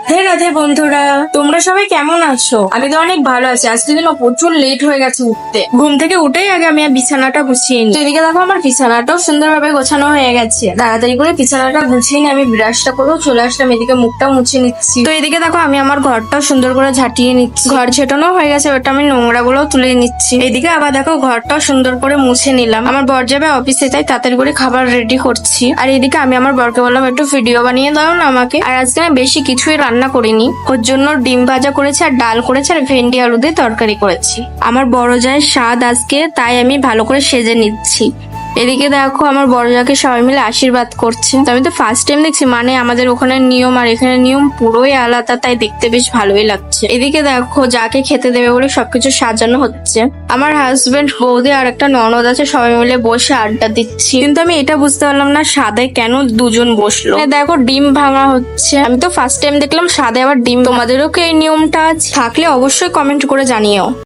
রাধে রাধে বন্ধুরা, তোমরা সবাই কেমন আছো? আমি তো অনেক ভালো আছি। আজকে দিনও প্রচুর লেট হয়ে গেছে উঠতে। ঘুম থেকে উঠেই আগে আমি বিছানাটা গুছিয়ে নিই। তো এদিকে দেখো আমার বিছানাটাও সুন্দরভাবে গোছানো হয়ে গেছে। তাড়াতাড়ি করে বিছানাটা গুছিয়ে নিয়ে আমি ব্রাশটা করেও চলে আসলাম। এদিকে মুখটা মুছে নিচ্ছি। তো এদিকে দেখো আমি আমার ঘরটাও সুন্দর করে ঝাঁটিয়ে নিচ্ছি। ঘর ছেটানো হয়ে গেছে, ওটা আমি নোংরা গুলো তুলে নিচ্ছি। এদিকে আবার দেখো ঘরটাও সুন্দর করে মুছে নিলাম। আমার বর যাবে অফিসে, তাই তাড়াতাড়ি করে খাবার রেডি করছি। আর এদিকে আমি আমার বরকে বললাম একটু ভিডিও বানিয়ে দাও না আমাকে। আর আজকে না বেশি কিছুই রান্না করিনি, ওর জন্য ডিম ভাজা করেছে আর ডাল করেছে আর ভেন্ডি আলু দিয়ে তরকারি করেছি। আমার বড় জায়ের স্বাদ আজকে, তাই আমি ভালো করে সেজে নিচ্ছি। এদিকে দেখো আমার বড় জাকে সবাই মিলে আশীর্বাদ করছে। তো আমি তো ফার্স্ট টাইম দেখছি, মানে আমাদের ওখানে নিয়ম আর এখানে নিয়ম পুরোই আলাদা, তাই দেখতে বেশ ভালোই লাগছে। এদিকে দেখো যাকে খেতে দেবে বলে সবকিছু সাজানো হচ্ছে। আমার হাজবেন্ড, বৌদি আর একটা ননদ আছে, সবাই মিলে বসে আড্ডা দিচ্ছি। কিন্তু আমি এটা বুঝতে পারলাম না সাদে কেন দুজন বসলো। দেখো ডিম ভাঙা হচ্ছে। আমি তো ফার্স্ট টাইম দেখলাম সাদে আবার ডিম। তোমাদেরও কি এই নিয়মটা আছে? থাকলে অবশ্যই কমেন্ট করে জানিও।